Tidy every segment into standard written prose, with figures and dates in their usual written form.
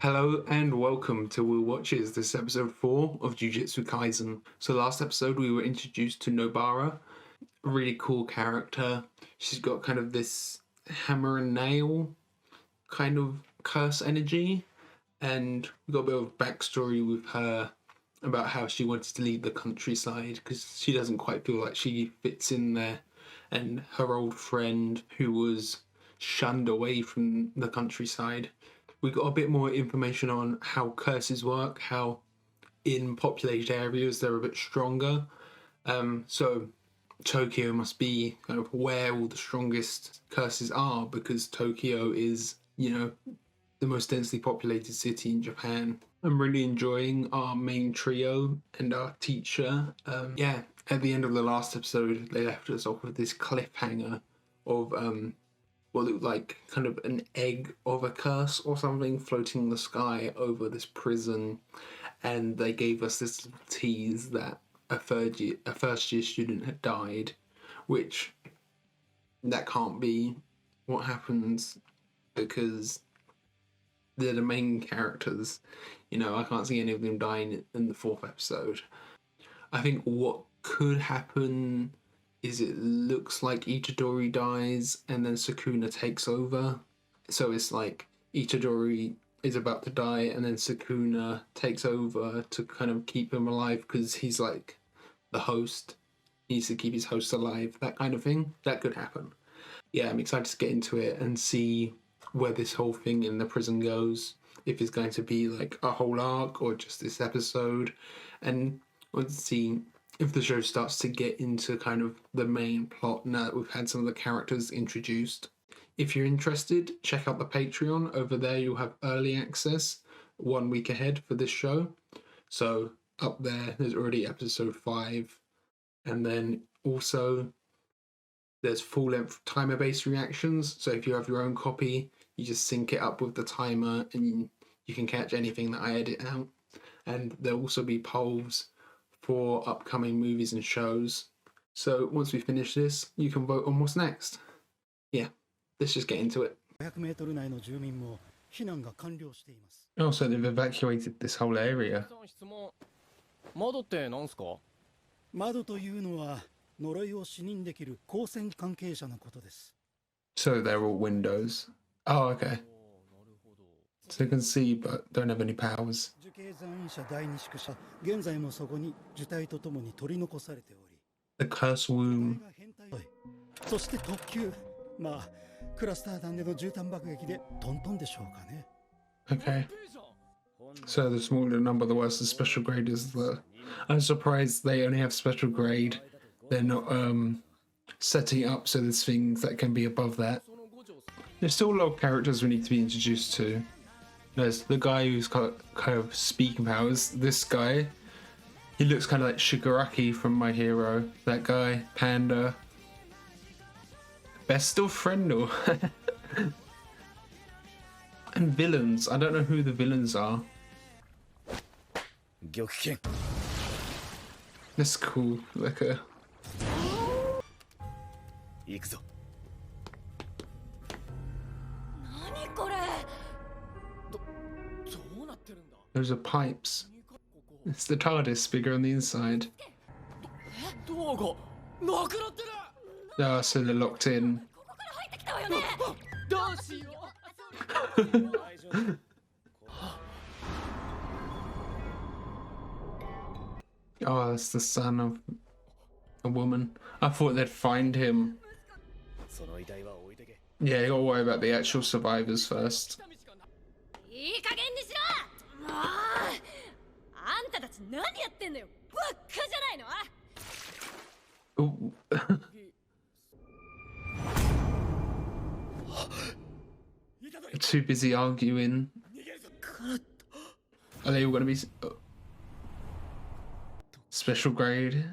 Hello and welcome to Will Watches. This is episode 4 of Jujutsu Kaisen. So last episode we were introduced to Nobara, a really cool character. She's got kind of this hammer and nail kind of curse energy, and we got a bit of backstory with her about how she wanted to leave the countryside because she doesn't quite feel like she fits in there, and her old friend who was shunned away from the countryside. We got a bit more information on how curses work, how in populated areas they're a bit stronger. So Tokyo must be kind of where all the strongest curses are, because Tokyo is, the most densely populated city in Japan. I'm really enjoying our main trio and our teacher. At the end of the last episode, they left us off with this cliffhanger of what looked like kind of an egg of a curse or something floating in the sky over this prison, and they gave us this little tease that a first year student had died, which that can't be what happens because they're the main characters. I can't see any of them dying in the 4th episode. I think what could happen is it looks like Itadori dies and then Sukuna takes over. So it's like Itadori is about to die and then Sukuna takes over to kind of keep him alive because he's like the host. He needs to keep his host alive, that kind of thing. That could happen. Yeah, I'm excited to get into it and see where this whole thing in the prison goes. If it's going to be like a whole arc or just this episode. And let's see if the show starts to get into kind of the main plot now that we've had some of the characters introduced. If you're interested, check out the Patreon. Over there you'll have early access 1 week ahead for this show. So up there's already episode 5. And then also there's full-length timer-based reactions. So if you have your own copy, you just sync it up with the timer and you can catch anything that I edit out. And there'll also be polls for upcoming movies and shows. So once we finish this, you can vote on what's next. Yeah, let's just get into it. Oh, so they've evacuated this whole area. So they're all windows. Oh, okay. So they can see but don't have any powers. The curse womb. Okay. So the smaller number, the worse the special grade is. I'm surprised they only have special grade. They're not setting up so there's things that can be above that. There's still a lot of characters we need to be introduced to. There's the guy who's got kind of speaking powers. This guy, he looks kind of like Shigaraki from My Hero. That guy, Panda. Best of friend. And villains. I don't know who the villains are. That's cool. Like a... Those are pipes. It's the TARDIS bigger on the inside. Oh, so they're locked in. Oh, that's the son of a woman. I thought they'd find him. Yeah, you gotta worry about the actual survivors first. Ooh. Too busy arguing. Are they all gonna be special grade?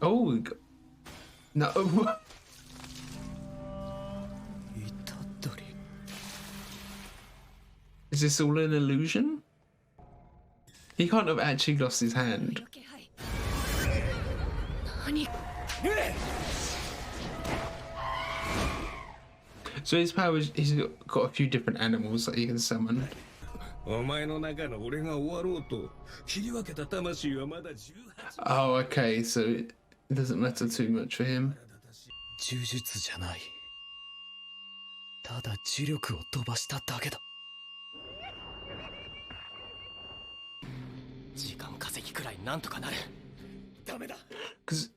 Oh, no. Is this all an illusion? He can't have actually lost his hand. So his powers, he's got a few different animals that he can summon. お前の中の俺が終わろうと切り分けた魂はまだ18 Oh, okay, so it doesn't matter too much for him. 呪術じゃない。ただ呪力を飛ばしただけだ。時間稼ぎくらいなんとかなる。ダメだ。Because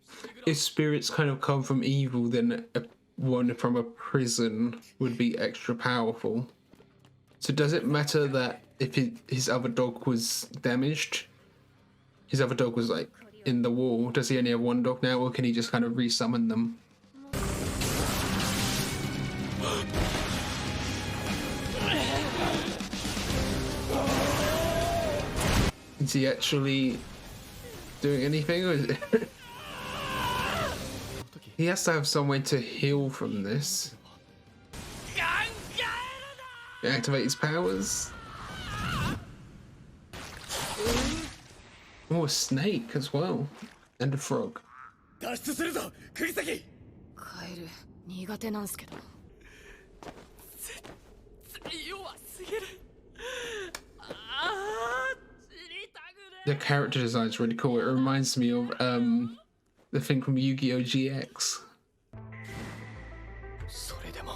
if spirits kind of come from evil, then one from a prison would be extra powerful. So does it matter that if his other dog was damaged, his other dog was like in the wall, does he only have one dog now, or can he just kind of resummon them? Is he actually doing anything, or is it he has to have some way to heal from this. Activate his powers. Oh, a snake as well. And a frog. 脱出するぞ、釘崎。カエル苦手なんすけど。絶対弱すぎる。知りたく The character design is really cool. It reminds me of the thing from Yu-Gi-Oh! GX. それでも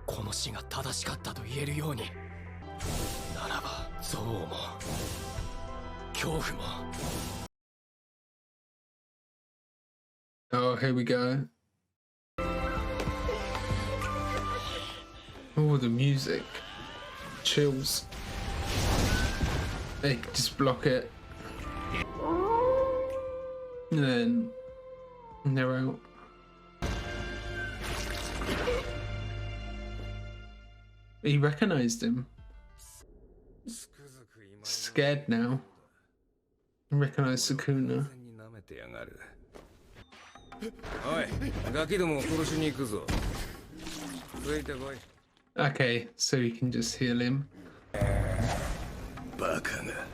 この死が正しかったと言えるようにならば憎悪も恐怖も Oh, here we go. Oh, the music. Chills. They just block it. And then they're out. He recognized him. Scared now. Recognized Sukuna. おい、ガキどもを殺しに行くぞ。ついてこい。Okay, so we can just heal him. バカが。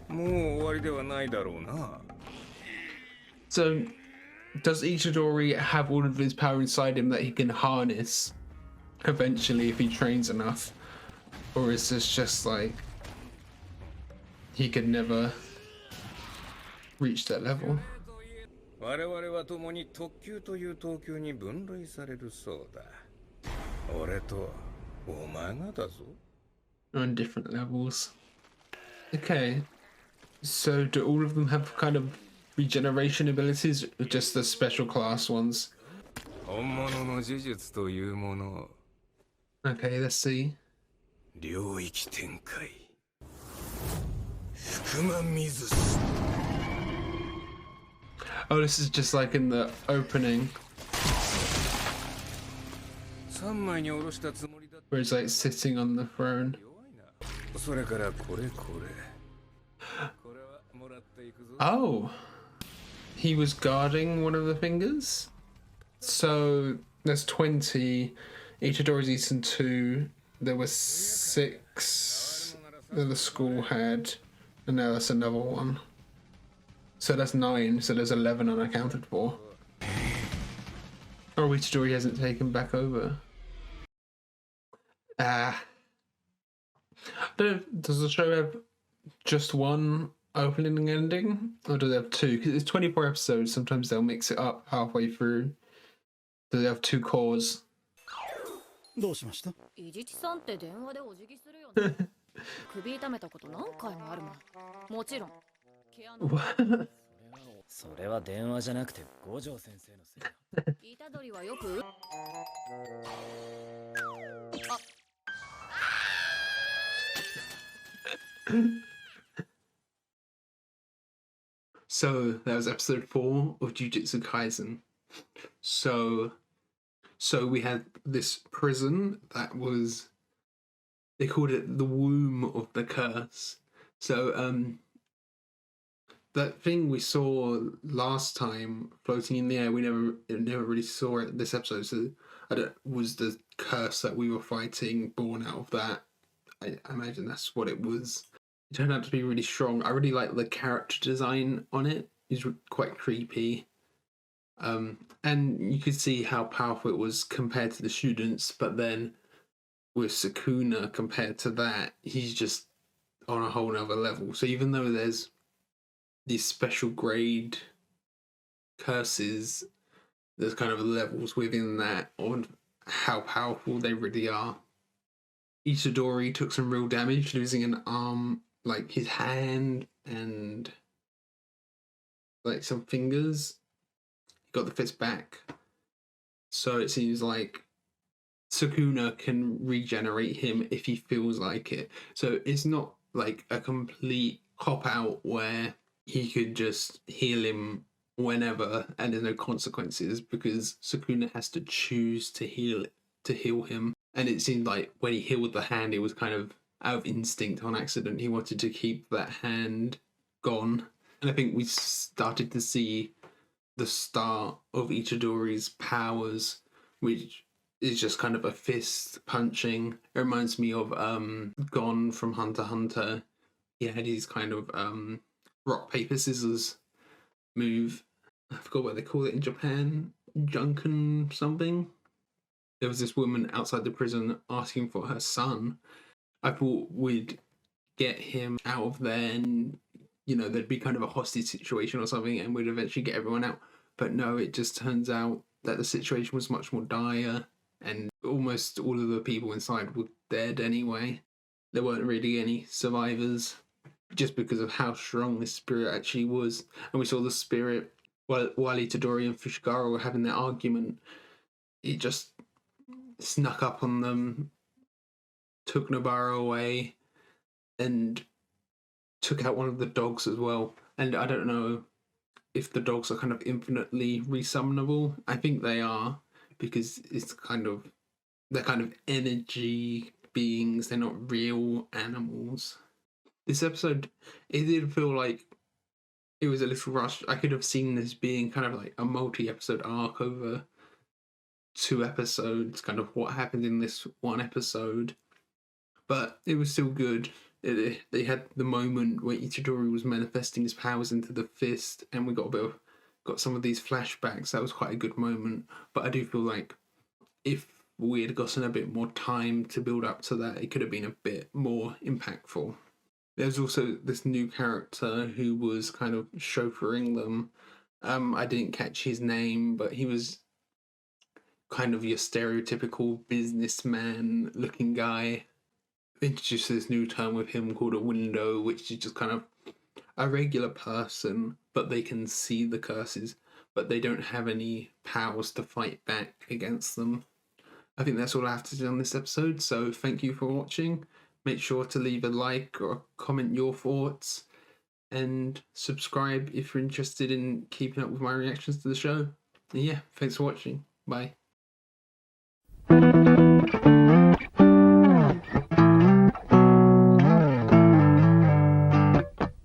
もう終わりではないだろうな。So, does Itadori have all of his power inside him that he can harness eventually if he trains enough? Or is this just like he could never reach that level? 我々は共に特級という等級に分類されるそうだ。俺とお前がだぞ。On different levels. Okay. So do all of them have kind of regeneration abilities, or just the special class ones? 本物の呪術というもの。Okay, let's see. 領域展開。福間水す。Oh, this is just like in the opening, 3枚に下ろしたつもりだった。 where he's like sitting on the throne. 弱いな。それからこれ。これはもらっていくぞ。 Oh, he was guarding one of the fingers. So there's 20. Itadori's eaten 2. There were 6 that the school had, and now that's another one. So that's 9. So there's 11 unaccounted for. Oh, Itadori hasn't taken back over. Does the show have just one opening and ending, or do they have 2? Because it's 24 episodes. Sometimes they'll mix it up halfway through. Do they have 2 cores? どうしました？伊地知さんって電話でお辞儀するよね。首痛めたこと何回もあるもん。もちろん。それは電話じゃなくて五条先生のせい。虎杖はよく。あ。So that was episode 4 of Jujutsu Kaisen. So we had this prison that was, they called it the womb of the curse. So that thing we saw last time floating in the air, we never really saw it this episode. So was the curse that we were fighting born out of that? I imagine that's what it was. It turned out to be really strong. I really like the character design on it. He's quite creepy. And you could see how powerful it was compared to the students, but then with Sukuna compared to that, he's just on a whole nother level. So even though there's these special grade curses, there's kind of levels within that on how powerful they really are. Itadori took some real damage, losing an arm, like his hand and like some fingers. He got the fist back. So it seems like Sukuna can regenerate him if he feels like it. So it's not like a complete cop out where he could just heal him whenever and there's no consequences, because Sukuna has to choose to heal him. And it seemed like when he healed the hand, it was kind of out of instinct, on accident. He wanted to keep that hand gone. And I think we started to see the start of Itadori's powers, which is just kind of a fist punching. It reminds me of Gon from Hunter x Hunter. He had his kind of rock, paper, scissors move. I forgot what they call it in Japan. Junken something. There was this woman outside the prison asking for her son. I thought we'd get him out of there and, you know, there'd be kind of a hostage situation or something and we'd eventually get everyone out. But no, it just turns out that the situation was much more dire and almost all of the people inside were dead anyway. There weren't really any survivors, just because of how strong this spirit actually was. And we saw the spirit, while Itadori and Fushiguro were having their argument, it just snuck up on them, took Nobara away, and took out one of the dogs as well. And I don't know if the dogs are kind of infinitely resummonable. I think they are, because it's they're kind of energy beings. They're not real animals. This episode, it did feel like it was a little rushed. I could have seen this being kind of like a multi-episode arc over 2 episodes, kind of what happened in this one episode. But it was still good. They had the moment where Itadori was manifesting his powers into the fist, and we got some of these flashbacks. That was quite a good moment. But I do feel like if we had gotten a bit more time to build up to that, it could have been a bit more impactful. There's also this new character who was kind of chauffeuring them. I didn't catch his name, but he was kind of your stereotypical businessman looking guy. Introduced this new term with him called a window, which is just kind of a regular person, but they can see the curses, but they don't have any powers to fight back against them. I think that's all I have to say on this episode, so thank you for watching. Make sure to leave a like or comment your thoughts, and subscribe if you're interested in keeping up with my reactions to the show. And yeah, thanks for watching. Bye.